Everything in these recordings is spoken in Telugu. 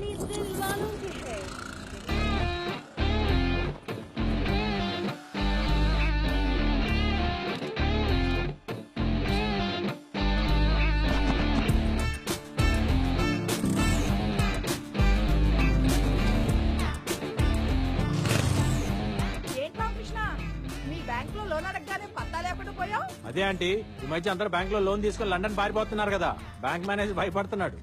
खाली दिल वालों की है। అదే ఆంటీ ఈ మధ్య అందరూ బ్యాంక్ లో లోన్ తీసుకుని లండన్ పారిపోతున్నారు కదా, బ్యాంక్ మేనేజర్ భయపడుతున్నాడు.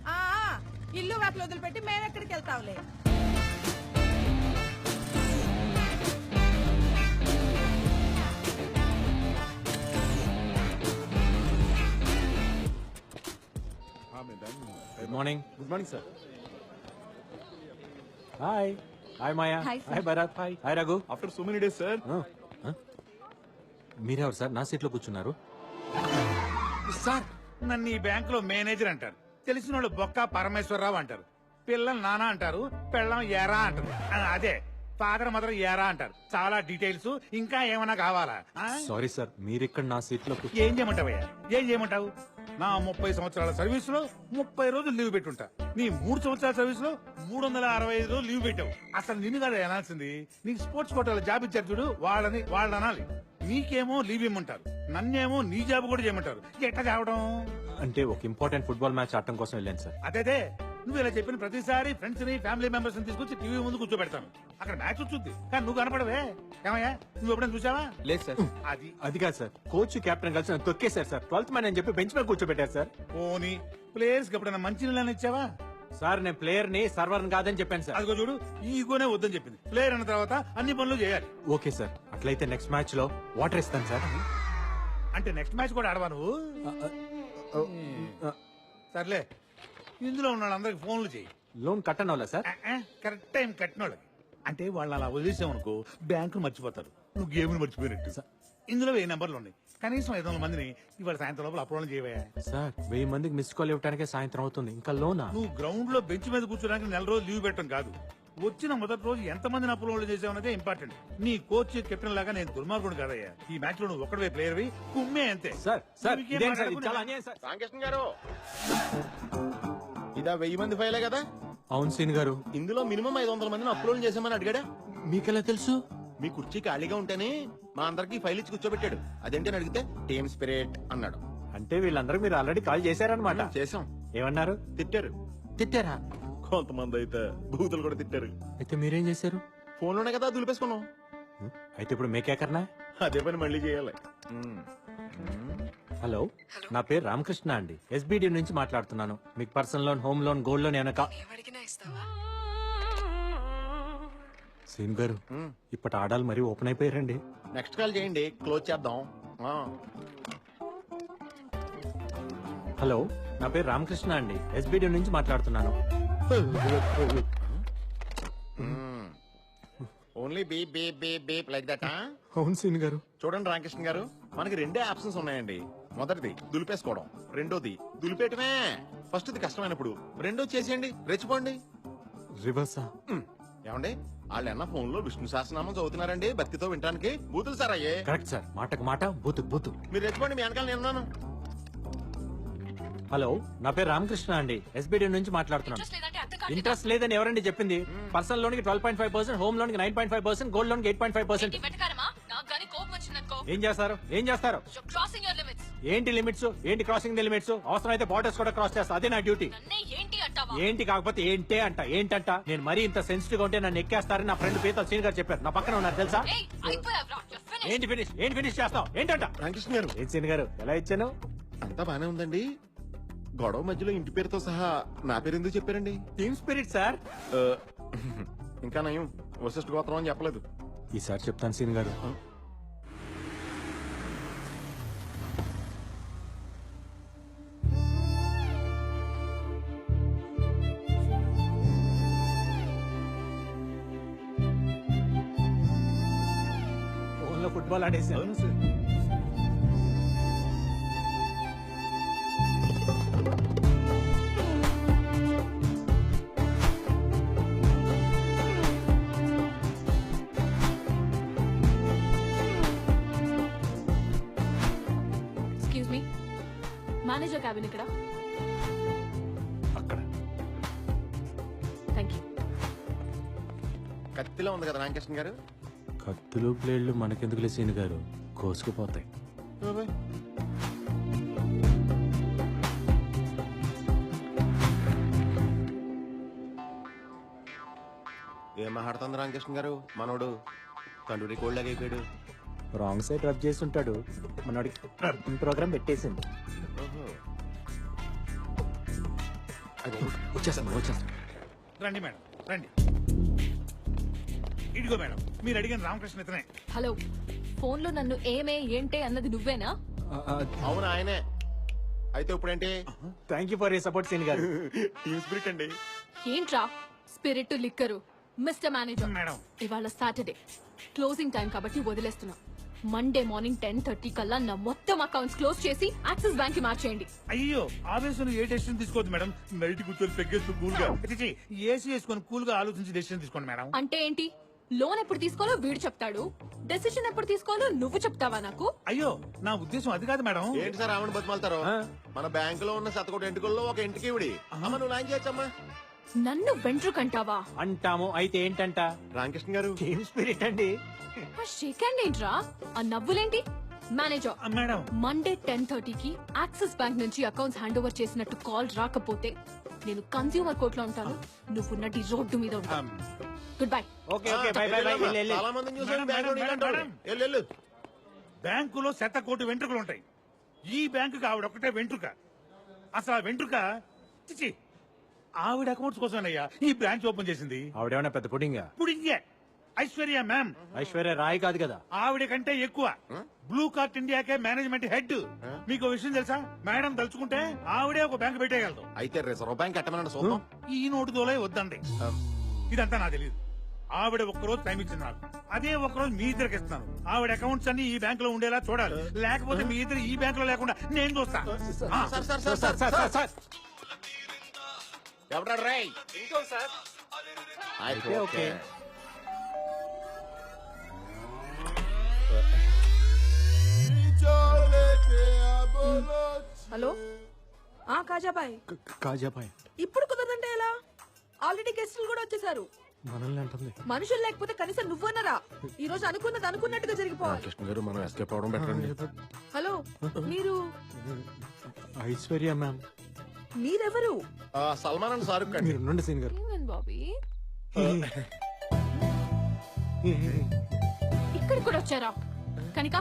ఇల్లు వాటిలో వదిలిపెట్టి మేమెక్కడికి వెళ్తాంలే. Good morning. Good morning sir. Hi. Hi Maya. Hi Bharat. Hi. Hi Raghu. After so many days sir. మీరెవరు సార్ నా సీట్ లో కూర్చున్నారు? సార్ నన్ను ఈ బ్యాంక్ లో మేనేజర్ అంటారు, తెలిసిన వాళ్ళు బొక్క పరమేశ్వరరావు అంటారు, పిల్లలు నానా అంటారు, పెళ్ళం ఏరా అంటారు. అదే ఫాదర్ మదర్ ఏరా అంటారు. చాలా డీటెయిల్స్ ఇంకా ఏమైనా కావాలా? సారీ సార్, మీరిక్కడ నా సీట్ లో ఏం చేయమంటావయ్యా? ఏం చేయమంటావు? నా 30 సంవత్సరాల సర్వీస్ లో 30 రోజులు లీవ్ పెట్టుంటా. నీ 3 సంవత్సరాల సర్వీస్ లో 365 రోజులు లీవ్ పెట్టావు. అసలు నిన్ను కదా అనాల్సింది. నీకు స్పోర్ట్స్ కోటాలో జాబ్ ఇచ్చారు చూడు, వాళ్ళని వాళ్ళు అనాలి. నీకేమో లీవ్ ఇమ్మంటారు, నన్నేమో నీ జాబ్ కూడా చేయమంటారు. ఎట్లా చావడం? అంటే ఒక ఇంపార్టెంట్ ఫుట్బాల్ మ్యాచ్ ఆడటం కోసం వెళ్ళాను సార్. అదే నువ్వు ఇలా చెప్పిన ప్రతిసారి ఫ్రెండ్స్ ని ఫ్యామిలీ మెంబర్స్ ని తీసుకొచ్చి టీవీ ముందు కూర్చోబెడతాను. అక్కడ మ్యాచ్ వచ్చుద్ది కానీ నువ్వు కనపడవే. ఏమయ్యా నువ్వు ఎప్పుడైనా చూసావా? లేదు సార్. అది కాదు సార్, కోచ్ కెప్టెన్ కలిసి నన్ను తొక్కేశారు సార్. 12th మ్యాన్ అని చెప్పి బెంచ్ మీద కూర్చోబెట్టారు సార్. పోనీ ప్లేయర్స్ కి ఎప్పుడైనా మంచి నీళ్ళని ఇచ్చావా? సార్ నేను ప్లేయర్ ని సర్వర్ కాదని చెప్పాను సార్. అదిగో చూడు, ఈగోనే వద్దని చెప్పింది. ప్లేయర్ అన్న తర్వాత అన్ని పనులు చేయాలి. ఓకే సార్, అట్లయితే నెక్స్ట్ మ్యాచ్ లో వాటర్ ఇస్తాను సార్. అంటే నెక్స్ట్ మ్యాచ్ కూడా ఆడవా నువ్వు? సర్లే, ఇందులో ఉన్న వాళ్ళందరికి ఫోన్లు చేయి. లోన్ కట్టను వాళ్ళ సార్? కరెక్ట్ టైం కట్టిన వాళ్ళకి. అంటే వాళ్ళు అలా వదిలేసామనుకో బ్యాంకులు మర్చిపోతారు, నువ్వు గేమ్ని మర్చిపోయినట్టు. ఇందులో 1000 నెంబర్లు ఉన్నాయి. కనీసం 500 మందిని ఇవాళ సాయంత్రం లోపల అప్రోల్ చేయవా? సార్ 1000 మందికి మిస్ కాల్ ఇవ్వడానికే సాయంత్రం అవుతుంది, ఇంకా లోనా? నువ్వు గ్రౌండ్ లో బెంచ్ మీద కూర్చోడానికి 4 రోజులు లీవ్ పెట్టడం కాదు, వచ్చిన మొదటి రోజు ఎంత మందిని అప్రోల్ చేసావనేదే ఇంపార్టెంట్. నీ కోచ్ కెప్టెన్ లాగా నేను దుర్మార్గుడు కాదయ్యా. ఈ మ్యాచ్ లో నువ్వు ఒక్కడే ప్లేయర్ కుమ్మే అంతే. సార్ సార్ ఇంకేం ఇదేం సార్? మాట్లాడకు. ఇది చాలా అన్యాయం సార్. రామకృష్ణ గారు, ఇదా 1000 మంది ఫైలే కదా? అవును సీన్ గారు. ఇందులో మినిమం 500 మందిని అప్లోడ్ చేసామని అడిగాడా? మీకెలా తెలుసు? మీ కుర్చీ ఖాళీగా ఉంటేనే మా అందరికి ఫైల్ ఇచ్చి కూర్చోబెట్టాడు. అదేంటని అడిగితే టీమ్ స్పిరిట్ అన్నాడు. అంటే వీళ్ళందరూ మీరు ఆల్రెడీ కాల్ చేశారనమాట. చేసాం. ఏమన్నారు? తిట్టారు. తిట్టారా? కొంతమంది అయితే బూతులు కూడా తిట్టారు. అయితే మీరేం చేశారు? ఫోన్లోనే కదా దులిపేసుకున్నాం. అయితే ఇప్పుడు మేకేకర్నా? అదే పని మళ్ళీ చేయాలి. హలో, నా పేరు రామకృష్ణ అండి, ఎస్బిడి నుంచి మాట్లాడుతున్నాను. మీకు personal loan, home loan, gold loan ఏమైనా సీన్ గారు ఇప్పటి ఆడాలి మరీ ఓపెన్ అయిపోయారండి. నెక్స్ట్ కాల్ చేయండి, క్లోజ్ చేద్దాం. హలో, నా పేరు రామకృష్ణ అండి, ఎస్బిడి నుంచి మాట్లాడుతున్నాను. Only beep beep beep beep like that. అవును సీన్ గారు. చూడండి రామకృష్ణ గారు, మనకి 2 ఆప్షన్స్ ఉన్నాయండి. మొదటిది దులిపేసుకోవడం, రెండోది దులిపేయటమే. ఫస్ట్ది కష్టమైనప్పుడు రెండోది చేసేయండి, రెచ్చిపోండి. రివర్సా? ఏమండి వాళ్ళు అన్న ఫోన్ లో విష్ణు సహస్రనామం చదువుతున్నారండి భక్తితో వినడానికి. బూతులు సార్ అయ్యే. కరెక్ట్ సార్, మాటకు మాట, బూతు బూతు. మీరు రెచ్చిపోండి, మీ వెనకాల నేను ఉన్నాను. హలో, నా పేరు రామకృష్ణ అండి, ఎస్బిడి నుంచి మాట్లాడుతున్నాను. ఇంట్రెస్ట్ లేదని ఎవరండి చెప్పింది? పర్సనల్ లోన్ కి 12.5%, హోమ్ లోన్ కి 9.5%, గోల్డ్ లోన్ కి 8.5%. ఏం చేస్తారు? ఏం చేస్తారు? ఏంటి లిమిట్స్? ఏంటి క్రాసింగ్ ది లిమిట్స్? అవసరం అయితే బార్డర్స్ కూడా క్రాస్ చేస్తా, అదే నా డ్యూటీ. ఏంటి కాకపోతే ఏంటే అంట. ఏంటంట? నేను మరీ ఇంత సెన్సిటివ్ గా ఉంటే నన్ను ఎక్కేస్తారని నా ఫ్రెండ్ పీతల్ సీన్ గారు చెప్పారు. నా పక్కన ఉన్నారు తెలుసా? ఏంటి ఫినిష్? ఏంటి ఫినిష్ చేస్తావు? ఏంటంట? రామకృష్ణ గారు, ఏం సీన్ గారు ఎలా ఇచ్చాను? అంతా బానే ఉందండి. గొడవ మధ్యలో ఇంటి పేరుతో సహా నా పేరు ఎందుకు చెప్పారండి? Team spirit sir. ఇంకా నయం వశిష్ఠ గోత్రం అని చెప్పలేదు. ఈసారి చెప్తాను సీన్ గారు. ఫోన్లో ఫుట్బాల్ ఆడేసాను. మేనేజర్ క్యాబిన్ ఇక్కడ. అక్కడ. Thank you. కత్తిలో ఉంది కదా రామకృష్ణ గారు. కత్తులు ప్లేడ్లు మనకెందుకులే సీన్ గారు, కోసుకుపోతాయి. ఏం మాట్లాడుతుంది రామకృష్ణ గారు? మనోడు తండ్రి కోళ్ళగా అయిపోయాడు. రాంగ్ సైడ్ రబ్ చేసి ఉంటాడు, మనోడికి ప్రోగ్రామ్ పెట్టేసింది. వచ్చేస్తాను. రండి మేడం, రండి. ఇదిగో మేడం, మీరు అడిగిన రామకృష్ణ ఇతనే. హలో, ఫోన్ లో నన్ను ఏమే ఏంటే అన్నది నువ్వేనా? అవును ఆయనే. అయితే ఇప్పుడేంటి? Thank you for you support సీన్ గారు. టీమ్ స్పిరిట్ అండి. ఏంట్రా spirit liquor? Mister manager, madam ఇవాళ సాటర్డే క్లోజింగ్ టైం కాబట్టి వదిలేస్తున్నా. మండే మార్నింగ్ 10:30 కల్లా నా మొత్తం అకౌంట్స్ క్లోజ్ చేసి యాక్సిస్ బ్యాంక్ కి మార్చేయండి. అయ్యో ఆవేశం ఏ డెసిషన్ తీసుకోవద్దు మేడం. నైట్ కూర్చొని పెగ్గేస్తూ కూల్ గా ఏసీ వేసుకొని కూల్ గా ఆలోచించి డెసిషన్ తీసుకోండి మేడం. అంటే ఏంటి? లోన్ ఎప్పుడు తీసుకోవాలో వీడు చెప్తాడు, డెసిషన్ ఎప్పుడు తీసుకోవాలో నువ్వు చెప్తావా నాకు? అయ్యో నా ఉద్దేశం అది కాదు మేడం. ఏంటి సార్ ఆవిడ బతిమాలతారు? మన బ్యాంక్ లో ఉన్న శతకోటి ఎంటుకల్లో ఒక ఇంటికి ఇవిడి. అమ్మ నువ్వు లాంచ్ చేయొచ్చమ్మా. నన్ను వెంట్రుకంటావా? అంటాము. అయితే ఏంటంట? రామకృష్ణ గారు టీమ్ స్పిరిట్ అండి. షేక్ హ్యాండ్ ఏంట్రా? ఆ నవ్వులేంటి? మేనేజర్, మేడం మండే 10:30కి యాక్సిస్ బ్యాంక్ నుంచి అకౌంట్స్ హ్యాండ్ ఓవర్ చేసినట్టు కాల్ రాకపోతే నేను కన్స్యూమర్ కోర్ట్ లో ఉంటాను, నువ్వు నటి రోడ్డు మీద ఉంటాను. Good bye. Okay okay by by by. చాలా మందిని చూసాను మేడం, బ్యాంక్ మేడం, మేడం. వెళ్ళు. బ్యాంకులో 100 కోటి వెంట్రుకలు ఉంటాయి. ఈ బ్యాంకుకి ఆవిడ ఒకటే వెంట్రుక. అసలు ఆ వెంట్రుక చిచి ఆవిడ అకౌంట్స్ కోసమేనయ్యా ఈ బ్రాంచ్ ఓపెన్ చేసింది. ఆవిడేమన్నా పెద్ద పుడింగా? ఇప్పుడు ఇంకే ఐశ్వర్య మ్యామ్ ఐశ్వర్య రాయ్ కాదు కదా. ఆవిడ కంటే ఎక్కువ బ్లూ కార్ట్ ఇండియాకే మేనేజ్మెంట్ హెడ్. మీకు ఓ విషయం తెలుసా? మేడం తలుచుకుంటే ఆవిడే ఒక బ్యాంక్ పెట్టేయగలదు. అయితే రిజర్వ్ బ్యాంక్ ఎట్టమన్నాడు చూద్దాం. ఈ నోటు దోలే వద్దండి. ఇదంతా నాకు తెలియదు. ఆవిడ ఒక్కరోజు టైం ఇచ్చింది నాకు, అదే ఒక్కరోజు మీ ఇద్దరికి ఇస్తున్నాను. ఆవిడ అకౌంట్స్ అన్ని ఈ బ్యాంక్ లో ఉండేలా చూడాలి, లేకపోతే మీ ఇద్దరు ఈ బ్యాంక్ లో లేకుండా నేను చూస్తా. సార్ ఎవడా రై? అయితే ఓకే. హలో కాజాబాయ్, కాజాబాయ్ ఇప్పుడు కుదరదంటే ఎలా? ఆల్రెడీ గెస్టులు కూడా వచ్చేసారు. మనల్ని అంటుంది. మనుషులు లేకపోతే కనీసం నువ్వన్నరా? ఈ రోజు అనుకున్నది అనుకున్నట్టుగా జరిగిపోవాలి. కృష్ణ గారు మనం ఎస్కేప్ అవడం బెటర్ అండి. హలో, మీరు ఐశ్వర్య మ్యామ్. మీరెవరు? సల్మాన్ అండ్ షారుఖ్ అండి. మీరు ఉండండి సీన్ గారు. ఏమైంది బాబీ? ఇక్కడికి కూడా వచ్చారా? కనిక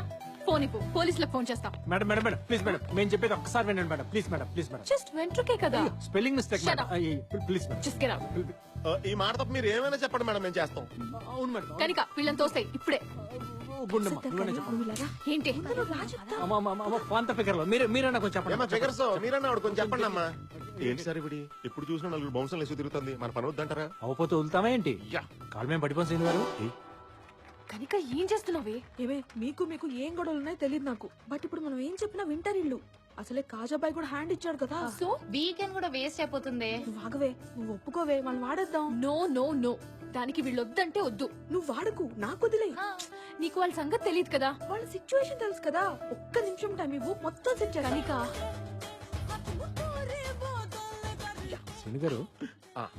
ఫోన్ ఇప్పు, పోలీసులకు ఫోన్ చేస్తా. Madam madam madam please madam, మేము చెప్పేది ఒక్కసారి వినండి madam. Please madam, please madam. Just వెంట్రుకే కదా. Spelling mistake Shut madam. up. Please madam. Just get out. ఈ మాట తప్ప మీరు ఏమైనా చెప్పండి మేడం, మేము చేస్తాం. అవును మేడం. కనిక వీళ్ళని తోస్తాయి ఇప్పుడే. గుండమ్మ నువ్వనే చెప్పండి. నువ్వు ఇలాగా? ఏంటి? పాంత ఫిగర్ లో మీరన్నా కొంచెం ఏమా చెప్పండి. ఫిగర్స్ మీరన్నా ఆవిడ కొంచెం చెప్పండి అమ్మా. ఏంటి సార్ ఇప్పుడు ఎప్పుడు చూసినా నలుగురు బౌన్సర్లు వేసి తిరుగుతుంది, మన పని వద్దంటారా? అవపోతే వదులుతామా ఏంటి? కాలు మేము పడిపోయి సీన్ గారు. కనిక ఏం చేస్తున్నావే? ఏమే మీకు మీకు ఏం గొడవలు ఉన్నాయో తెలియదు నాకు, బట్ ఇప్పుడు మనం ఏం చెప్పినా వింటారు ఇల్లు. అసలే కాజాబాయ్ కూడా హ్యాండ్ ఇచ్చాడు కదా. సో వీకెండ్ కూడా వేస్ట్ అయిపోతుంది. నువ్వు ఆగవే, నువ్వు ఒప్పుకోవే, వాళ్ళు వాడేద్దాం. నో నో నో, దానికి వీళ్ళు వద్దంటే వద్దు. నువ్వు వాడకు, నాకు వదిలే. నీకు వాళ్ళ సంగతి తెలియదు కదా. వాళ్ళ సిచ్యువేషన్ తెలుసు కదా. ఒక్క నిమిషం టైం ఇవ్వు, మొత్తం సెట్ చేయాలి. కనిక సీన్ గారు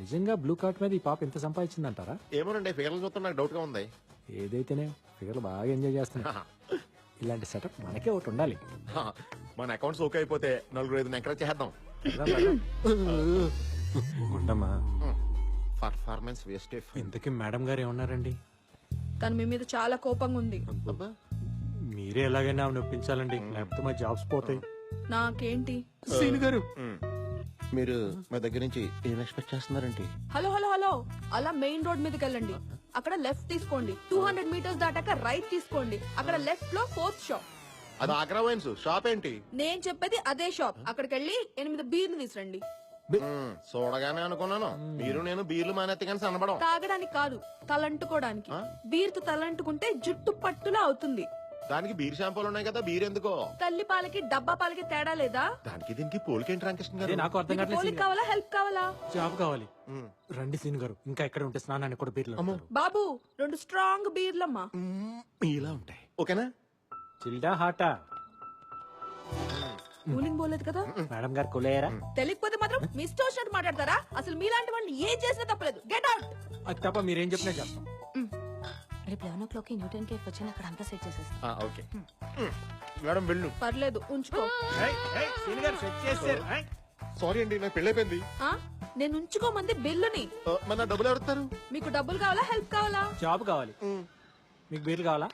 నిజంగా బ్లూ కార్ట్ మీద ఈ పాప ఎంత సంపాదించిందంటారా? ఏమోనండి ఫిగర్లు చూస్తే నాకు డౌట్ గా ఉంది. ఏదైతేనే ఫిగర్లు బాగా ఎంజాయ్ చేస్తున్నా. ఇలాంటి సెటప్ మనకే ఒకటి ఉండాలి. మన అకౌంట్స్ ఓకే అయిపోతే నలుగురు ఐదు ఎంకరేజ్ చేద్దాం. ఉండమ్మా. Performance waste. ఇంతకీ మేడం గారు ఏమన్నారండి? తను మీ మీద చాలా కోపంగా ఉంది. మీరే ఎలాగైనా ఆమె ఒప్పించాలండి, లేకపోతే మా జాబ్స్ పోతాయి. నాకేంటి? సీన్ గారు మీరు మా దగ్గర నుంచి ఏం ఎక్స్పెక్ట్ చేస్తున్నారంటే? హలో హలో హలో, అలా మెయిన్ రోడ్ మీదకి వెళ్ళండి. అక్కడ లెఫ్ట్ తీసుకోండి. 200 మీటర్స్ దాటాక రైట్ తీసుకోండి. అక్కడ లెఫ్ట్ లో 4th షాప్. అది ఆగ్రా వైన్స్ షాప్ ఏంటి? నేను చెప్పేది అదే షాప్. అక్కడికి వెళ్ళి 8 బీర్లు తీసురండి. చూడగానే అనుకున్నాను మీరు నేను బీర్లు మానేత్తే కానీ సన్నబడం. తాగడానికి కాదు, తలంటుకోవడానికి. బీర్తో తలంటుకుంటే జుట్టు పట్టులా అవుతుంది. దానికి బీర్ షాంపూలు ఉన్నాయి కదా, బీర్ ఎందుకో? తల్లి పాలకి డబ్బా పాలకి తేడా లేదా? దానికి దీనికి పోలికేంటి రామకృష్ణ అదే గారు? నాకు అర్థం మీకు కావట్లేదు. పోలిక కావాలా, హెల్ప్ కావాలా? జాబ్ కావాలి. రండి సీన్ గారు, ఇంకా ఎక్కడ ఉంటే స్నానానికి కూడా బీర్లు. బాబు 2 స్ట్రాంగ్ బీర్లమ్మా. ఇలా ఉంటాయి ఓకేనా? చిల్డా హాటా? కూలింగ్ పోలేదు కదా. మేడం గారు కొలేయరా? తెలియకపోతే మాత్రం మీ ఇష్టం వచ్చినట్టు మాట్లాడతారా? అసలు మీలాంటి వాళ్ళు ఏం చేసినా తప్పలేదు. Get out. అది తప్ప మీరేం చెప్పినా చేస్తాం. రేపు 11 న్యూటన్ కేఫ్ వచ్చి అక్కడ అంతా సెట్ చేసేస్తా. ఓకే మేడం వెళ్ళు. పర్లేదు ఉంచుకో. సీని గారు సెట్ చేశారు. సారీ అండి నాకు పెళ్ళైపోయింది. ఆ? నేను ఉంచుకోమంది బిల్లుని. మన డబ్బులు ఎవరుతారు? మీకు డబ్బులు కావాలా హెల్ప్ కావాలా? జాబ్ కావాలి. మీకు బీర్లు కావాలా?